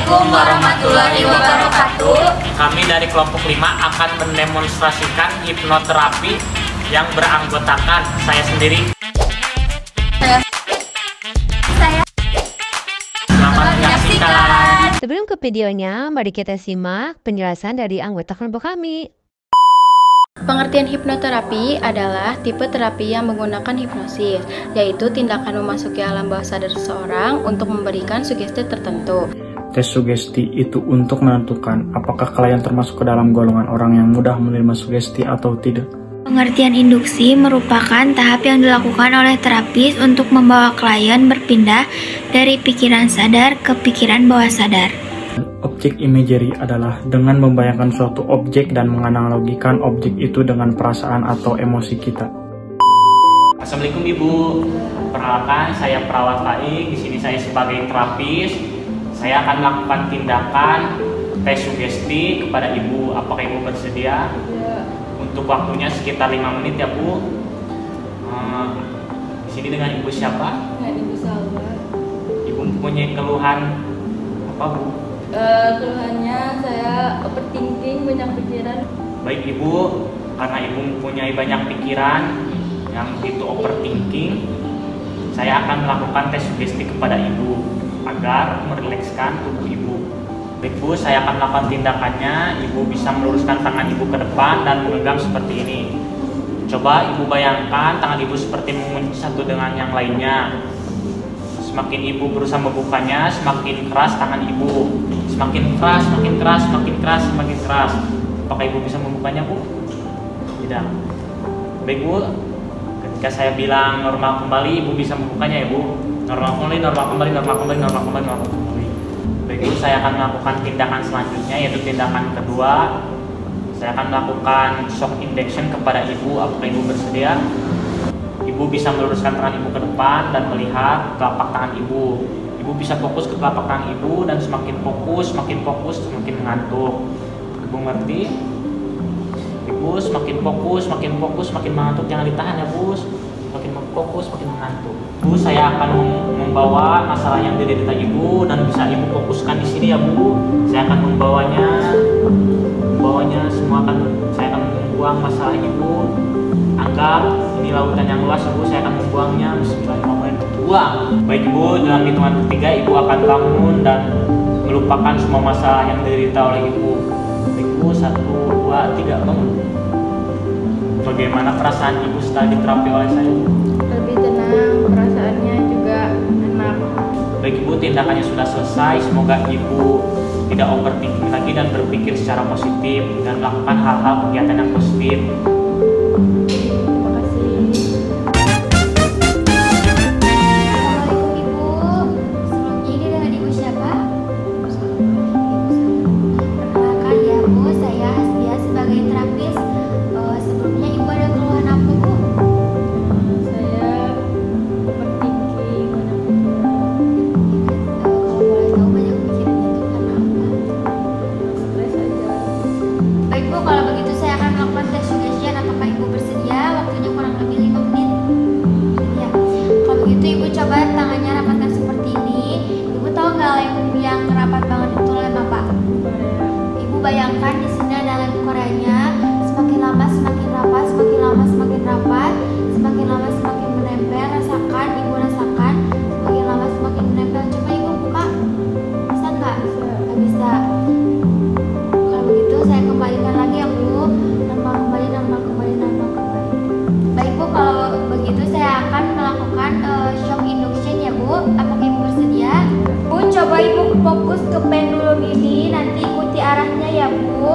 Assalamualaikum warahmatullahi wabarakatuh. Kami dari kelompok 5 akan mendemonstrasikan hipnoterapi yang beranggotakan saya sendiri. Selamat menyaksikan. Sebelum ke videonya, mari kita simak penjelasan dari anggota kelompok kami. Pengertian hipnoterapi adalah tipe terapi yang menggunakan hipnosis, yaitu tindakan memasuki alam bawah sadar seseorang untuk memberikan sugesti tertentu. Tes sugesti itu untuk menentukan apakah klien termasuk ke dalam golongan orang yang mudah menerima sugesti atau tidak. Pengertian induksi merupakan tahap yang dilakukan oleh terapis untuk membawa klien berpindah dari pikiran sadar ke pikiran bawah sadar. Objek imagery adalah dengan membayangkan suatu objek dan menganalogikan objek itu dengan perasaan atau emosi kita. Assalamualaikum Ibu. Perkenalkan, saya perawat Faik. Di sini saya sebagai terapis. Saya akan melakukan tindakan tes sugesti kepada Ibu. Apakah Ibu bersedia? Untuk waktunya sekitar 5 menit ya Bu. Di sini dengan Ibu siapa? Dengan Ibu Salwa. Ibu mempunyai keluhan apa Bu? Keluhannya saya overthinking, banyak pikiran. Baik Ibu, karena Ibu mempunyai banyak pikiran yang itu overthinking, saya akan melakukan tes sugesti kepada Ibu agar merilekskan tubuh Ibu. Baik Bu, saya akan melakukan tindakannya. Ibu bisa meluruskan tangan Ibu ke depan dan menggenggam seperti ini. Coba Ibu bayangkan tangan Ibu seperti mengunci satu dengan yang lainnya. Semakin Ibu berusaha membukanya, semakin keras tangan Ibu. Semakin keras, semakin keras, semakin keras, semakin keras. Apakah Ibu bisa membukanya Bu? Tidak. Baik Bu, ketika saya bilang normal kembali, Ibu bisa membukanya ya Bu. Normal kembali, normal kembali, normal kembali, normal kembali, normal kembali. Baik Bu, saya akan melakukan tindakan selanjutnya, yaitu tindakan kedua. Saya akan melakukan shock injection kepada Ibu. Apakah Ibu bersedia? Ibu bisa meluruskan tangan Ibu ke depan dan melihat telapak tangan Ibu. Ibu bisa fokus ke telapak tangan Ibu dan semakin fokus, semakin mengantuk. Ibu ngerti? Ibu semakin fokus, semakin mengantuk. Jangan ditahan ya Bu. Semakin fokus, semakin mengantuk. Bu, saya akan membawa masalah yang diderita Ibu dan bisa Ibu fokuskan di sini ya Bu. Saya akan membawanya semua saya akan membuang masalah Ibu. Anggap ini lautan yang luas ya Bu, saya akan membuangnya. Bismillahirrahmanirrahim. Buang. Baik Bu, dalam hitungan ketiga Ibu akan bangun dan melupakan semua masalah yang diderita oleh Ibu. Baik Bu, 1, 2, 3, bangun. Bagaimana perasaan Ibu setelah diterapi oleh saya? Lebih tenang, perasaannya juga enak. Baik Ibu, tindakannya sudah selesai. Semoga Ibu tidak overthinking lagi dan berpikir secara positif dan melakukan hal-hal kegiatan yang positif. Terima kasih. Assalamualaikum Ibu. Sebelumnya ini dengan Ibu siapa? Perkenalkan ya Bu, saya Hasbia sebagai terapis. Sebelumnya Ibu ada keluhan apa Bu? Saya overthinking, banyak pikiran. Kalau boleh tahu banyak pikirannya itu karena apa? Stres aja. Baik Bu, kalau begitu saya akan melakukan tes suggestion. Apakah Ibu bersedia? Waktunya kurang lebih 5 menit. Ya. Kalau begitu Ibu coba tangannya rapatkan seperti ini. Ibu tahu nggak lem yang rapat banget itu lem apa? Ibu bayangkan di sini ada lem Koreanya. Semakin lama semakin rapat, semakin lama semakin rapat, semakin lama semakin menempel. Rasakan, Ibu rasakan. Semakin lama semakin menempel. Coba Ibu buka. Bisa nggak? Nggak bisa. Kalau begitu saya kembalikan lagi ya Bu. Normal kembali, normal kembali, normal kembali. Baik Bu, kalau begitu saya akan melakukan shock induction ya Bu. Apakah Ibu bersedia? Bu, coba Ibu fokus ke pendulum ini, nanti ikuti arahnya ya Bu.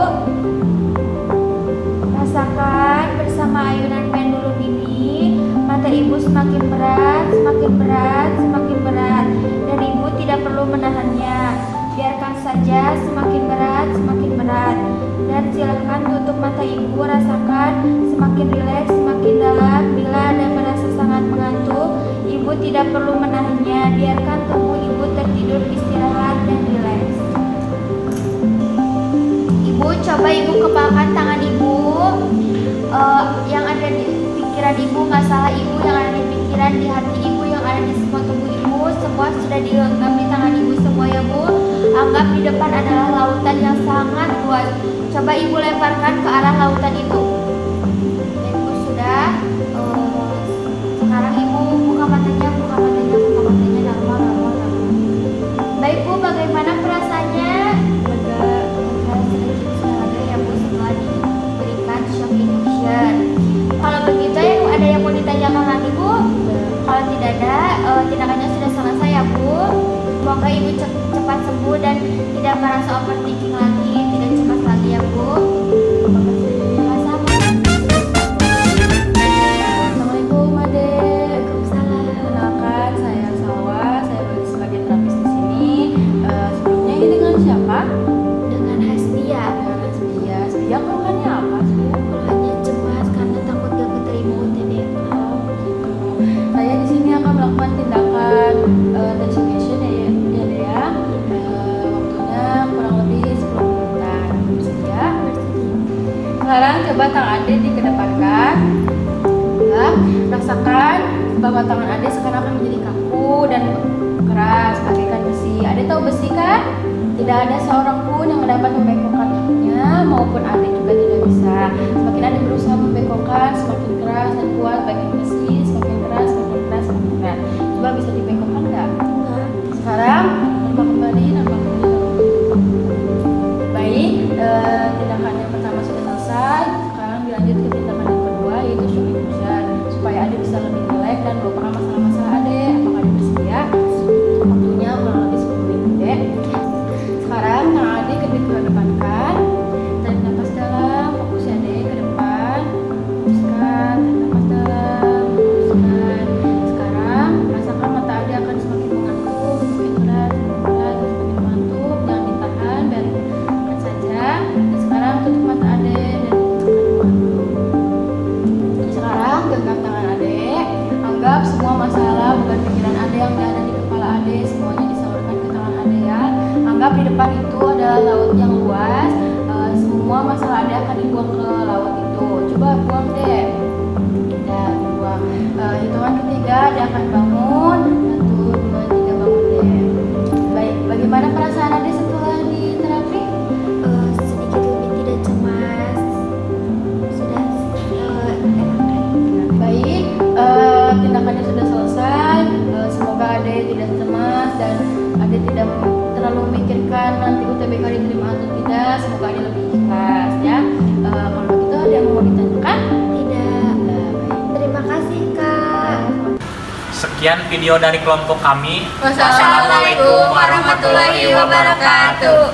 Rasakan bersama ayunan pendulum ini, mata Ibu semakin berat, semakin berat, semakin berat, dan Ibu tidak perlu menahannya. Biarkan saja semakin berat, semakin berat. Dan silahkan tutup mata Ibu, rasakan semakin rileks, semakin dalam. Bila Anda merasa sangat mengantuk, Ibu tidak perlu menahannya. Biarkan tubuh Ibu tertidur, istirahat, dan rileks. Ibu, coba Ibu kepalkan tangan Ibu. Yang ada di pikiran Ibu, masalah Ibu yang ada di pikiran, di hati Ibu, yang ada di semua tubuh Ibu, semua sudah digenggam di tangan Ibu semua ya Bu. Anggap di depan adalah lautan yang sangat luas. Coba Ibu lemparkan ke arah lautan itu. Ibu sudah. Sekarang Ibu buka matanya, normal. Baik Bu, bagaimana perasaannya? Sedikit sudah ada ya Bu setelah diberikan shock induction. Kalau begitu ada yang mau ditanyakan lagi Bu? Kalau tidak ada, tindakannya sudah selesai ya Bu. Semoga Ibu cepat sembuh dan tidak merasa overthinking lagi, tidak cemas lagi ya Bu. Assalamualaikum Adek. Waalaikumsalam. Kenalkan, saya Salwa, saya sebagai terapis di sini. Sebelumnya ini dengan siapa? Dengan Hasbia. Hasbia keluhannya apa sih? Keluhannya cemas karena takut gak keterima UTBK. Saya di sini akan melakukan tindakan desuggestion ya. Waktunya kurang lebih 10 menitan. Bersedia? Sekarang coba tangan Ade dikedepankan. Ya, rasakan bahwa tangan Ade sekarang akan menjadi kaku dan keras bagaikan besi. Ade tahu besi kan? Tidak ada seorang pun yang dapat membengkokkannya maupun Ade juga tidak bisa. Semakin Ade berusaha membengkokkan, semakin keras dan kuat bagaikan besi, semakin keras. Coba bisa dibengkokkan nggak? Sekarang nambah kembali. Baik, tindakan yang pertama sudah selesai. Sekarang dilanjut ke tindakan yang kedua, yaitu shock induction, supaya Ade bisa lebih relax dan melupakan masalah-masalah Ade. Apakah Ade bersedia? Waktunya kurang lebih 10 menit deh. Sekarang tangan Ade kedepankan. Tarik nafas dalam, fokus Ade ke depan. Fokuskan, tarik nafas dalam, fokuskan. Sekarang rasakan mata Ade akan semakin mengantuk, semakin berat, semakin mengantuk. Jangan ditahan, biarkan saja. Dan sekarang tutup mata Ade dan akan mengantuk. Sekarang genggam tangan Ade. Anggap semua masalah beban pikiran Ade yang ada di kepala Ade semuanya disalurkan ke tangan Ade ya. Anggap di depan itu adalah laut yang luas. Semua masalah Ade akan dibuang ke laut itu. Coba buang deh. Dan buang. Hitungan ketiga Ade akan bangun. 1, 2, 3 bangun deh. Baik, bagaimana perasaan Ade setelah di terapi? Sedikit lebih tidak cemas. Sudah enakan. Baik, tindakannya sudah selesai. Semoga Ade tidak cemas dan Ade tidak terlalu memikirkan nanti UTBK diterima atau tidak. Semoga Ade lebih ikhlas ya. Kalau begitu ada yang mau ditanyakan? Tidak. Terima kasih Kak. Sekian video dari kelompok kami. Wassalamualaikum warahmatullahi wabarakatuh.